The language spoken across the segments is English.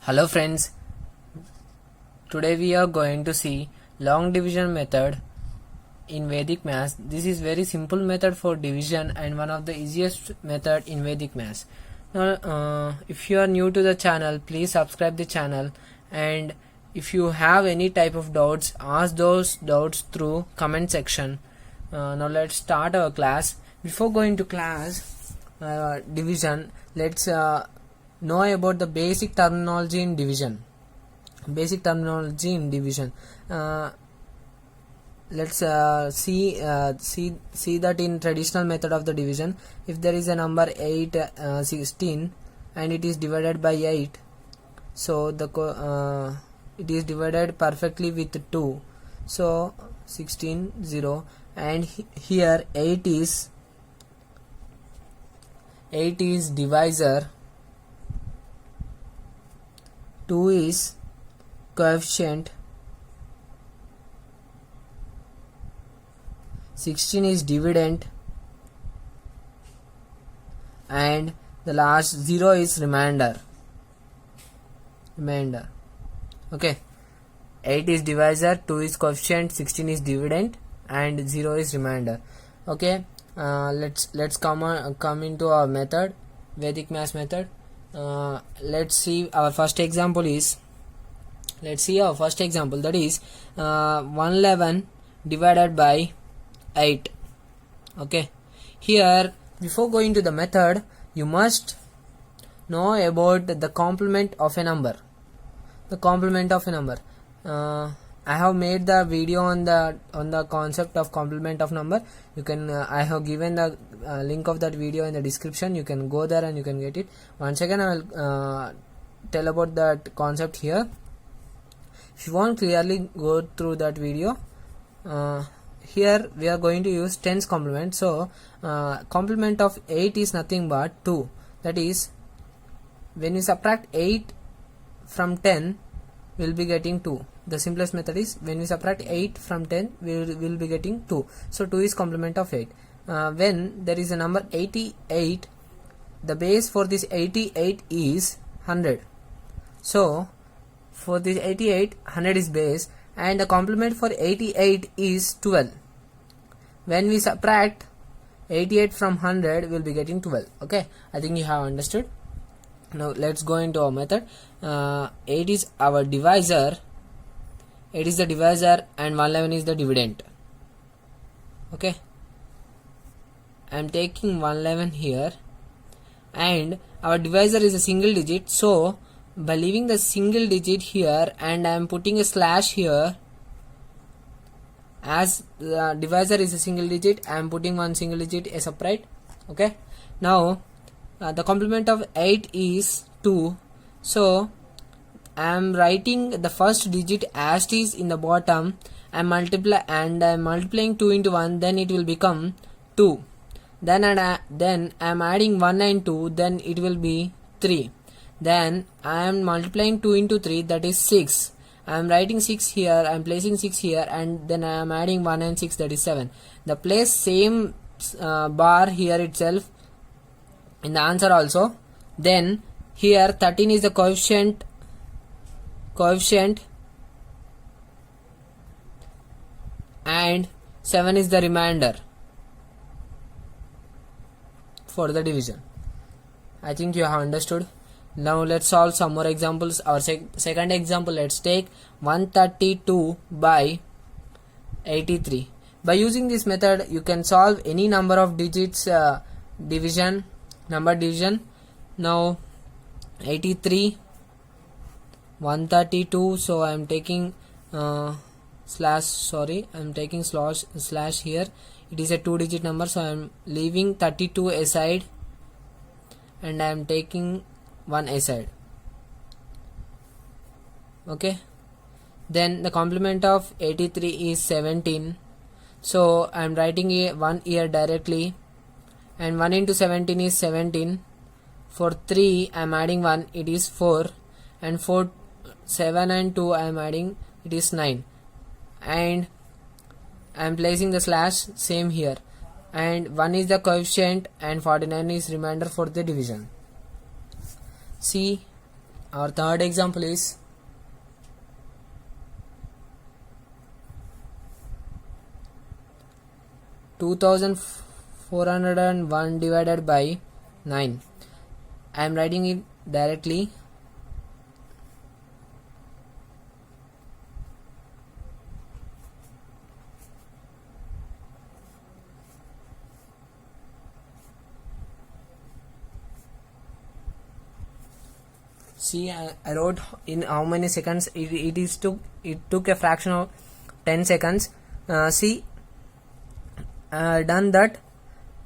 Hello friends, today we are going to see long division method in Vedic Maths. This is very simple method for division and one of the easiest method in Vedic Maths. Now, if you are new to the channel, please subscribe the channel, and if you have any type of doubts, ask those doubts through comment section. Now let's start our class. Before going to class division, let's know about the basic terminology in division. Let's see that in traditional method of the division, if there is a number 16 and it is divided by 8, so it is divided perfectly with 2, so 16 0, and here 8 is divisor, 2 is coefficient, 16 is dividend, and the last 0 is remainder. Okay, 8 is divisor, 2 is coefficient, 16 is dividend, and 0 is remainder. Okay, let's come into our method, Vedic Maths method. Let's see our first example, that is 111 divided by 8. Okay, here before going to the method, you must know about the complement of a number. I have made the video on the concept of complement of number. You can I have given the link of that video in the description. You can go there and you can get it. Once again, I will tell about that concept here. If you want clearly go through that video, here we are going to use tens complement. So complement of 8 is nothing but 2. That is, when we subtract 8 from 10, we will be getting 2. The simplest method is, when we subtract 8 from 10, we will be getting 2. So 2 is complement of 8. When there is a number 88, the base for this 88 is 100. So for this 88, 100 is base, and the complement for 88 is 12. When we subtract 88 from 100, we will be getting 12. Okay, I think you have understood. Now let's go into our method. 8 is our divisor. 8 is the divisor and 111 is the dividend. Okay, I am taking 111 here, and our divisor is a single digit, so by leaving the single digit here and I am putting a slash here, as the divisor is a single digit, I am putting one single digit as separate. Okay, now the complement of 8 is 2, so I am writing the first digit as it is in the bottom. I am multiplying 2 into 1, then it will become 2. Then I am adding 1 and 2, then it will be 3. Then I am multiplying 2 into 3, that is 6. I am writing 6 here, I am placing 6 here, and then I am adding 1 and 6, that is 7. The place same bar here itself in the answer also. Then here 13 is the coefficient, and 7 is the remainder for the division. I think you have understood. Now let's solve some more examples. Our second example, let's take 132 by 83. By using this method, you can solve any number of digits number division. Now 83, 132, so I am taking slash here. It is a 2-digit number, so I am leaving 32 aside and I am taking 1 aside. Okay, then the complement of 83 is 17, so I am writing 1 here directly, and 1 into 17 is 17. For 3 I am adding 1, it is 4, and for 7 and 2 I am adding, it is 9, and I am placing the slash same here, and 1 is the coefficient and 49 is remainder for the division. See, our third example is 2401 divided by 9. I am writing it directly. See, I wrote in how many seconds it took a fraction of 10 seconds. See, done that.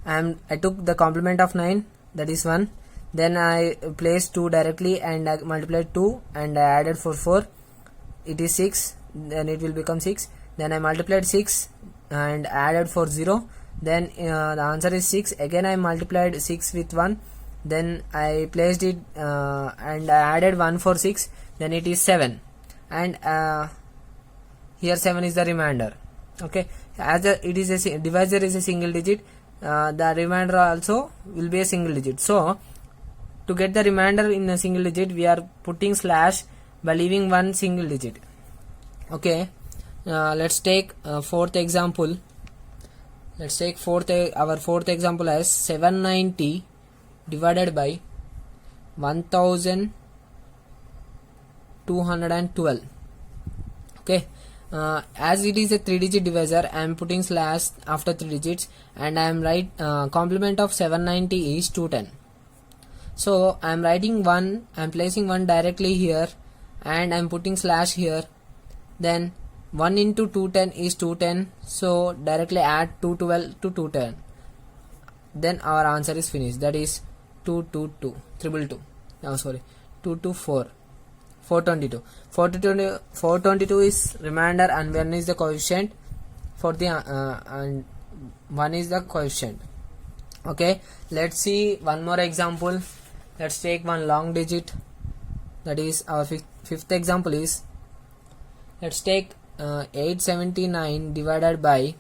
I took the complement of 9, that is 1. Then I placed 2 directly and I multiplied 2 and I added 4, it is 6, then it will become 6. Then I multiplied 6 and added 4, 0. Then the answer is 6. Again I multiplied 6 with 1. Then I placed it and I added 1 for 6. Then it is 7. And here 7 is the remainder. Okay, as it is a divisor is a single digit, the remainder also will be a single digit. So to get the remainder in a single digit, we are putting slash by leaving one single digit. Okay, let's take fourth example. Let's take our fourth example as 790 divided by 1212. Okay, as it is a 3-digit divisor, I am putting slash after 3 digits, and I am complement of 790 is 210. So I am writing 1, I am placing 1 directly here, and I am putting slash here. Then 1 into 210 is 210, so directly add 212 to 210. Then our answer is finished, that is 222. No, sorry, 224. 422 is remainder and 1 is the coefficient for the and 1 is the coefficient. Okay, let's see one more example. Let's take one long digit, that is our fifth example is, let's take 879 divided by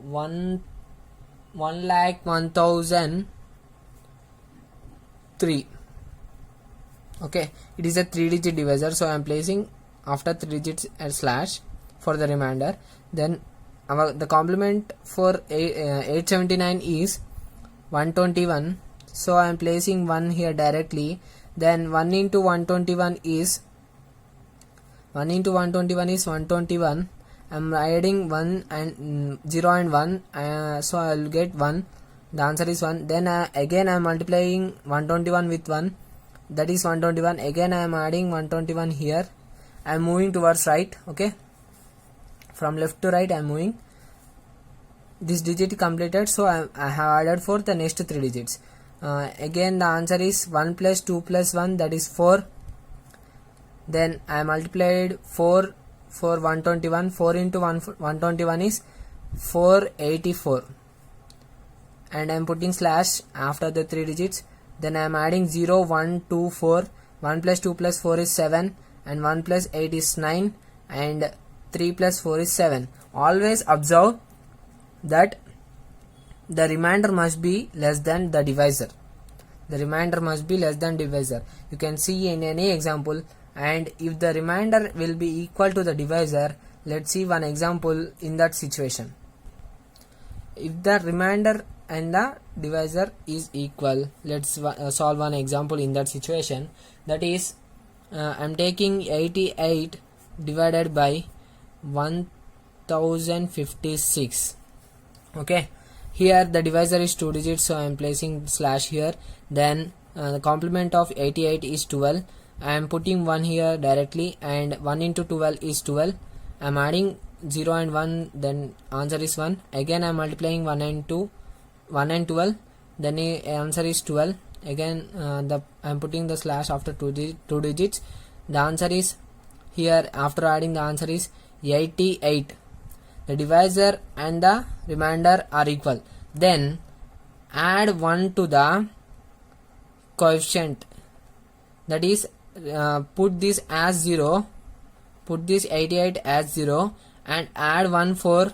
1,01,003. Okay, it is a 3-digit divisor, so I am placing after 3 digits a slash for the remainder. Then the complement for 879 is 121, so I am placing 1 here directly. Then 1 into 121 is 121. I am adding 1 and 0 and 1, so I will get 1. The answer is 1. Then again I am multiplying 121 with 1, that is 121. Again I am adding 121 here. I am moving towards right. Okay, from left to right I am moving. This digit completed, so I have added for the next 3 digits. Again the answer is 1 plus 2 plus 1, that is 4. Then I multiplied 4 for 121. 4 into 121 is 484, and I am putting slash after the 3 digits. Then I am adding 0, 1, 2, 4. 1 plus 2 plus 4 is 7, and 1 plus 8 is 9, and 3 plus 4 is 7. Always observe that the remainder must be less than the divisor. The remainder must be less than divisor. You can see in any example, and if the remainder will be equal to the divisor, let's see one example in that situation. If the remainder and the divisor is equal, let's solve one example in that situation. That is, I am taking 88 divided by 1056. Okay, here the divisor is 2 digits, so I am placing slash here. Then the complement of 88 is 12. I am putting 1 here directly, and 1 into 12 is 12. I am adding 0 and 1, then answer is 1. Again I am multiplying 1 and 12, then the answer is 12. Again I am putting the slash after 2 digits. The answer is here, after adding the answer is 88. The divisor and the remainder are equal. Then add 1 to the coefficient, that is put this as 0, put this 88 as 0, and add 1 for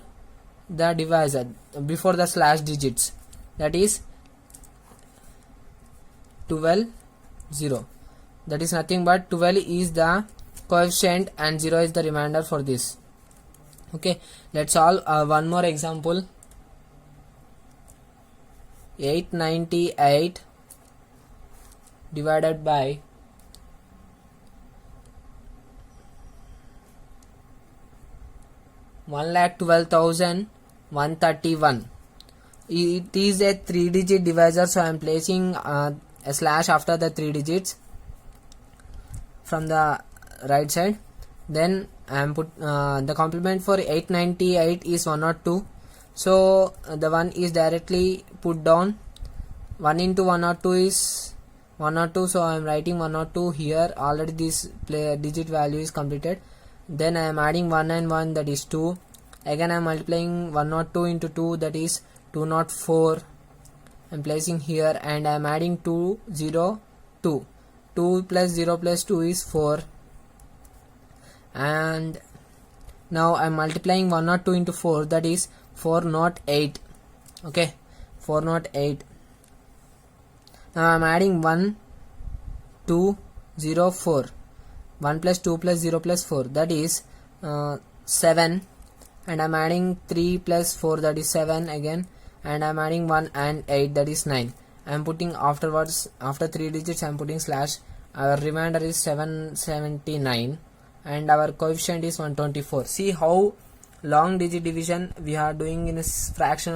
the divisor before the slash digits, that is 12 0. That is nothing but 12 is the coefficient and 0 is the remainder for this. Okay, let's solve one more example. 898 divided by 1,12,131. It is a 3-digit divisor, so I am placing a slash after the 3 digits from the right side. Then I am put the complement for 898 is 102, so the 1 is directly put down. 1 into 102 is 102, so I am writing 102 here. Already this digit value is completed. Then I am adding 1 and 1, that is 2. Again I am multiplying 102 into 2, that is 204. I am placing here, and I am adding 2 0 2. 2 plus 0 plus 2 is 4. And now I am multiplying 102 into 4, that is 408. Okay, 408. Now I am adding 1 2 0 4. 1 plus 2 plus 0 plus 4, that is 7, and I am adding 3 plus 4, that is 7 again, and I am adding 1 and 8, that is 9. I am putting afterwards, after 3 digits I am putting slash. Our remainder is 779 and our coefficient is 124. See how long digit division we are doing in a fraction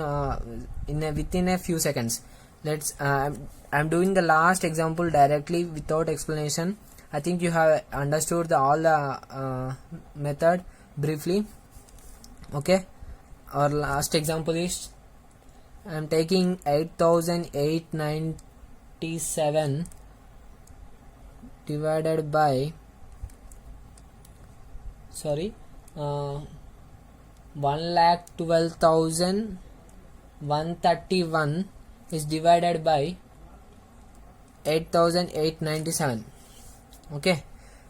within a few seconds. Let's I'm doing the last example directly without explanation. I think you have understood all the method briefly. Okay, our last example is I am taking 8,897 divided by 1,12,131 is divided by 8,897. Okay,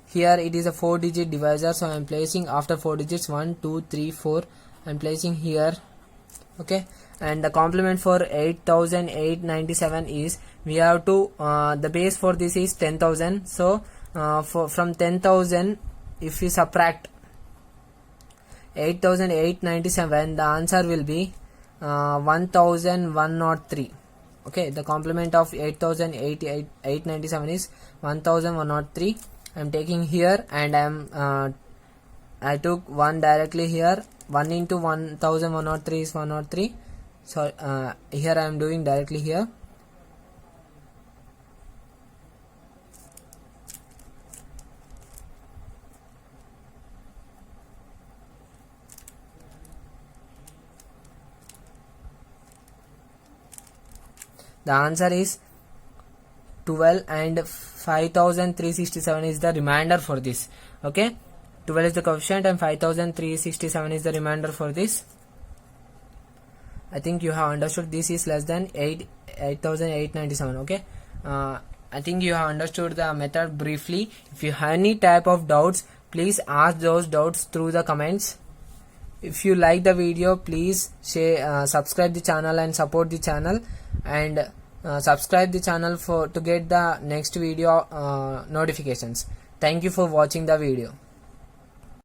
here it is a 4-digit divisor, so I am placing after 4 digits 1 2 3 4. I am placing here. Okay, and the complement for 8,897 is, we have to the base for this is 10,000, so from 10,000 if we subtract 8,897, the answer will be 1,103. Okay, the complement of 8,897 is 1,103. I am taking here, and I took 1 directly here. 1 into 1,103 is 103. So here I am doing directly here. The answer is 12 and 5,367 is the remainder for this. Okay, 12 is the coefficient and 5,367 is the remainder for this. I think you have understood this is less than 8,897. Okay, I think you have understood the method briefly. If you have any type of doubts, please ask those doubts through the comments. If you like the video, please share, subscribe the channel and support the channel, and subscribe the channel to get the next video notifications. Thank you for watching the video.